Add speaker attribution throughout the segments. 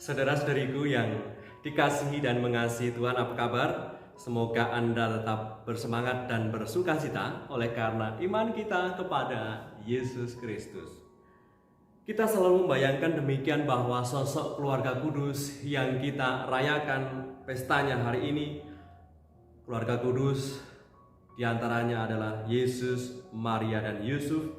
Speaker 1: Saudara-saudariku yang dikasihi dan mengasihi Tuhan, apa kabar? Semoga Anda tetap bersemangat dan bersukacita oleh karena iman kita kepada Yesus Kristus. Kita selalu membayangkan demikian bahwa sosok keluarga kudus yang kita rayakan pestanya hari ini, keluarga kudus diantaranya adalah Yesus, Maria, dan Yusuf,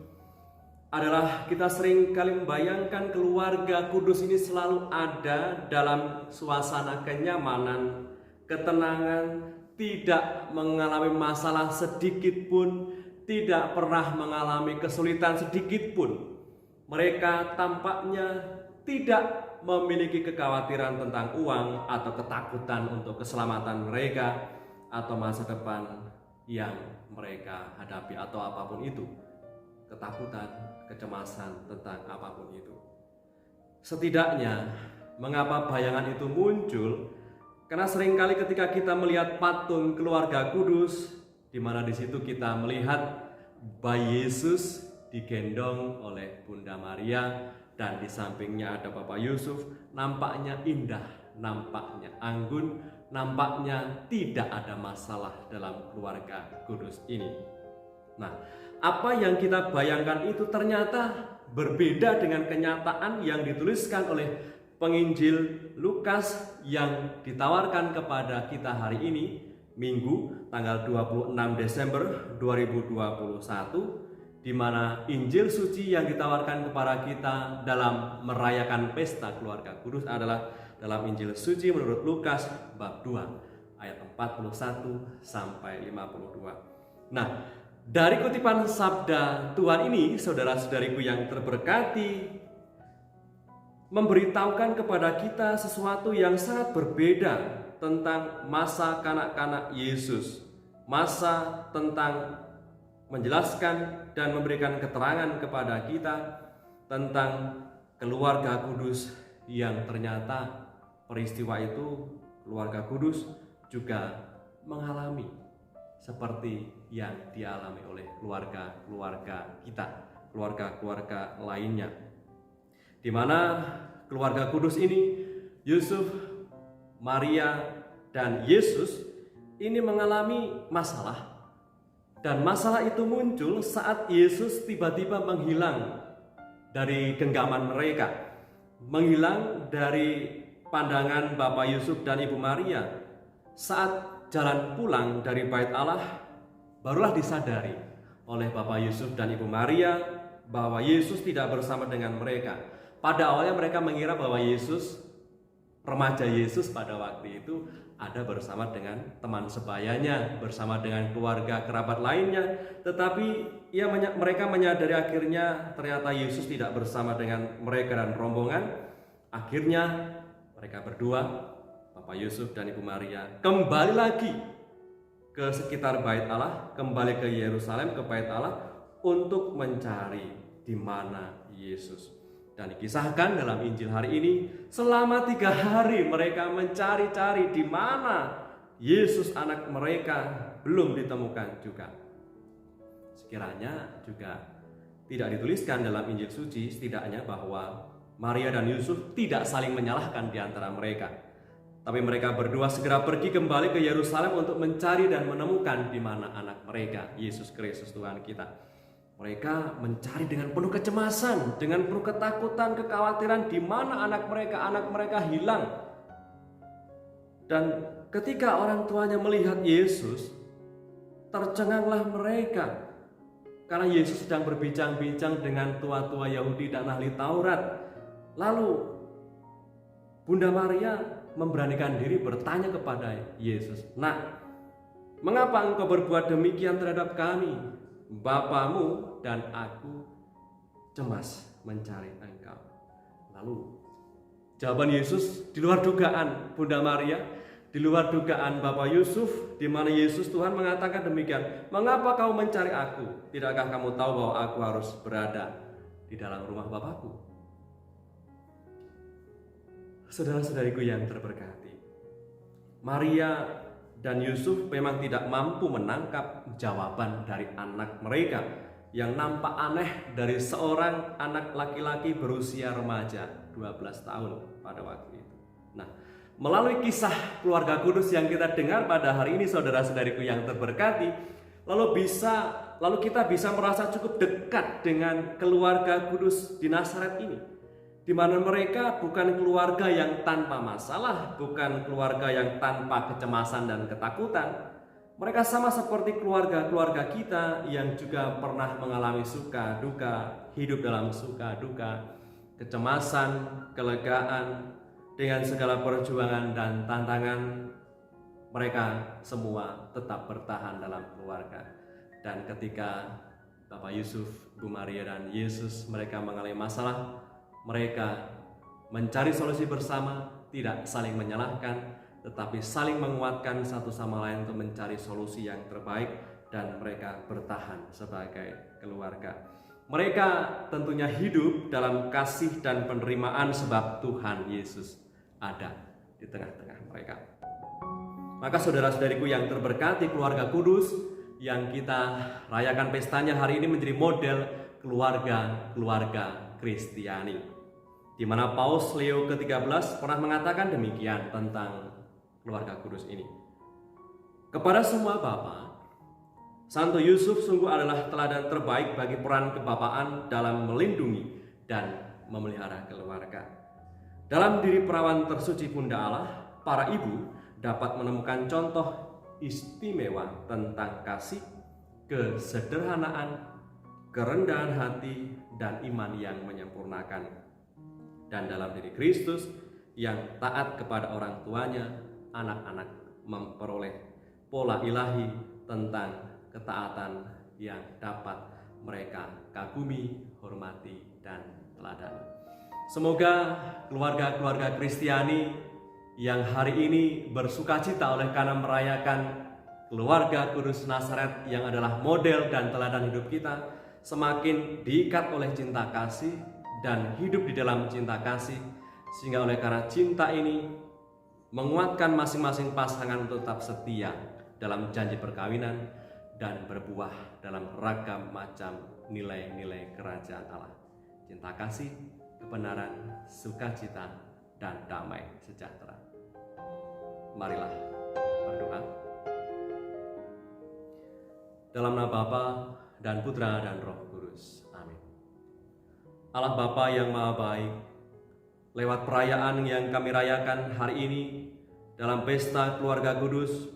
Speaker 1: adalah kita sering kali membayangkan keluarga kudus ini selalu ada dalam suasana kenyamanan, ketenangan, tidak mengalami masalah sedikit pun, tidak pernah mengalami kesulitan sedikit pun. Mereka tampaknya tidak memiliki kekhawatiran tentang uang atau ketakutan untuk keselamatan mereka atau masa depan yang mereka hadapi atau apapun itu. Ketakutan, kecemasan tentang apapun itu. Setidaknya, mengapa bayangan itu muncul? Karena seringkali ketika kita melihat patung keluarga kudus, di mana di situ kita melihat bayi Yesus digendong oleh Bunda Maria dan di sampingnya ada Bapak Yusuf, nampaknya indah, nampaknya anggun, nampaknya tidak ada masalah dalam keluarga kudus ini. Nah, apa yang kita bayangkan itu ternyata berbeda dengan kenyataan yang dituliskan oleh penginjil Lukas yang ditawarkan kepada kita hari ini, Minggu tanggal 26 Desember 2021, di mana Injil suci yang ditawarkan kepada kita dalam merayakan pesta keluarga kudus adalah dalam Injil suci menurut Lukas bab 2 ayat 41 sampai 52. Nah, dari kutipan sabda Tuhan ini, saudara-saudariku yang terberkati, memberitahukan kepada kita sesuatu yang sangat berbeda tentang masa kanak-kanak Yesus, masa tentang menjelaskan dan memberikan keterangan kepada kita tentang keluarga kudus yang ternyata peristiwa itu keluarga kudus juga mengalami seperti yang dialami oleh keluarga-keluarga kita, keluarga-keluarga lainnya. Di mana keluarga kudus ini, Yusuf, Maria, dan Yesus ini mengalami masalah. Dan masalah itu muncul saat Yesus tiba-tiba menghilang dari genggaman mereka, menghilang dari pandangan Bapak Yusuf dan Ibu Maria. Saat jalan pulang dari Bait Allah, barulah disadari oleh Bapak Yusuf dan Ibu Maria bahwa Yesus tidak bersama dengan mereka. Pada awalnya mereka mengira bahwa Yesus, remaja Yesus pada waktu itu ada bersama dengan teman sebayanya, bersama dengan keluarga kerabat lainnya. Tetapi mereka menyadari akhirnya ternyata Yesus tidak bersama dengan mereka dan rombongan. Akhirnya mereka berdua, Bapak Yusuf dan Ibu Maria, kembali lagi ke sekitar Bait Allah, kembali ke Yerusalem, ke Bait Allah untuk mencari di mana Yesus. Dan dikisahkan dalam Injil hari ini, selama 3 hari mereka mencari-cari di mana Yesus anak mereka belum ditemukan juga. Sekiranya juga tidak dituliskan dalam Injil suci, setidaknya bahwa Maria dan Yusuf tidak saling menyalahkan di antara mereka. Tapi mereka berdua segera pergi kembali ke Yerusalem untuk mencari dan menemukan di mana anak mereka, Yesus Kristus Tuhan kita. Mereka mencari dengan penuh kecemasan, dengan penuh ketakutan, kekhawatiran di mana anak mereka hilang. Dan ketika orang tuanya melihat Yesus, tercenganglah mereka. Karena Yesus sedang berbincang-bincang dengan tua-tua Yahudi dan ahli Taurat. Lalu Bunda Maria memberanikan diri bertanya kepada Yesus, "Nak, mengapa engkau berbuat demikian terhadap kami? Bapamu dan aku cemas mencari engkau." Lalu jawaban Yesus di luar dugaan Bunda Maria, di luar dugaan Bapak Yusuf, di mana Yesus Tuhan mengatakan demikian, "Mengapa kau mencari aku? Tidakkah kamu tahu bahwa aku harus berada di dalam rumah Bapakku?" Saudara-saudariku yang terberkati, Maria dan Yusuf memang tidak mampu menangkap jawaban dari anak mereka yang nampak aneh dari seorang anak laki-laki berusia remaja 12 tahun pada waktu itu. Nah, melalui kisah keluarga kudus yang kita dengar pada hari ini, saudara-saudariku yang terberkati, lalu kita bisa merasa cukup dekat dengan keluarga kudus di Nazaret ini, di mana mereka bukan keluarga yang tanpa masalah, bukan keluarga yang tanpa kecemasan dan ketakutan. Mereka sama seperti keluarga-keluarga kita yang juga pernah mengalami suka duka, hidup dalam suka duka, kecemasan, kelegaan, dengan segala perjuangan dan tantangan. Mereka semua tetap bertahan dalam keluarga. Dan ketika Bapak Yusuf, Bu Maria, dan Yesus mereka mengalami masalah, mereka mencari solusi bersama, tidak saling menyalahkan, tetapi saling menguatkan satu sama lain untuk mencari solusi yang terbaik, dan mereka bertahan sebagai keluarga. Mereka tentunya hidup dalam kasih dan penerimaan sebab Tuhan Yesus ada di tengah-tengah mereka. Maka saudara-saudariku yang terberkati, keluarga kudus yang kita rayakan pestanya hari ini menjadi model keluarga Kristiani, di mana Paus Leo ke-13 pernah mengatakan demikian tentang keluarga kudus ini. Kepada semua bapa, Santo Yusuf sungguh adalah teladan terbaik bagi peran kebapaan dalam melindungi dan memelihara keluarga. Dalam diri perawan tersuci Bunda Allah, para ibu dapat menemukan contoh istimewa tentang kasih, kesederhanaan, kerendahan hati, dan iman yang menyempurnakan. Dan dalam diri Kristus yang taat kepada orang tuanya, anak-anak memperoleh pola ilahi tentang ketaatan yang dapat mereka kagumi, hormati, dan teladani. Semoga keluarga-keluarga Kristiani yang hari ini bersukacita oleh karena merayakan keluarga kudus Nazaret yang adalah model dan teladan hidup kita, semakin diikat oleh cinta kasih dan hidup di dalam cinta kasih, sehingga oleh karena cinta ini menguatkan masing-masing pasangan untuk tetap setia dalam janji perkawinan dan berbuah dalam ragam macam nilai-nilai kerajaan Allah: cinta kasih, kebenaran, sukacita, dan damai sejahtera. Marilah berdoa. Dalam nama Bapa dan Putra dan Roh Kudus. Amin. Allah Bapa yang Maha Baik, lewat perayaan yang kami rayakan hari ini dalam pesta keluarga kudus,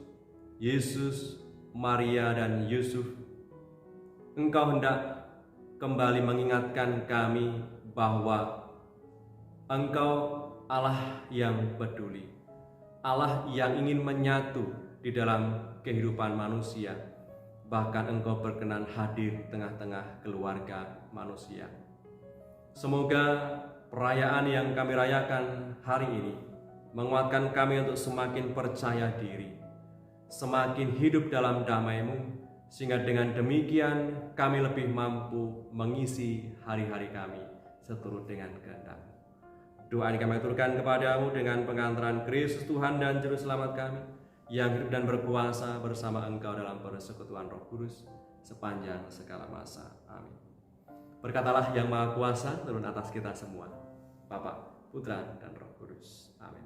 Speaker 1: Yesus, Maria, dan Yusuf, Engkau hendak kembali mengingatkan kami bahwa Engkau Allah yang peduli, Allah yang ingin menyatu di dalam kehidupan manusia, bahkan Engkau berkenan hadir di tengah-tengah keluarga manusia. Semoga perayaan yang kami rayakan hari ini menguatkan kami untuk semakin percaya diri, semakin hidup dalam damai-Mu, sehingga dengan demikian kami lebih mampu mengisi hari-hari kami seturut dengan kehendak. Doa ini kami aturkan kepadamu dengan pengantaran Kristus Tuhan dan Juru Selamat kami, yang hidup dan berkuasa bersama Engkau dalam persekutuan Roh Kudus sepanjang segala masa. Amin. Berkatalah yang Maha Kuasa turun atas kita semua, Bapa, Putra, dan Roh Kudus. Amin.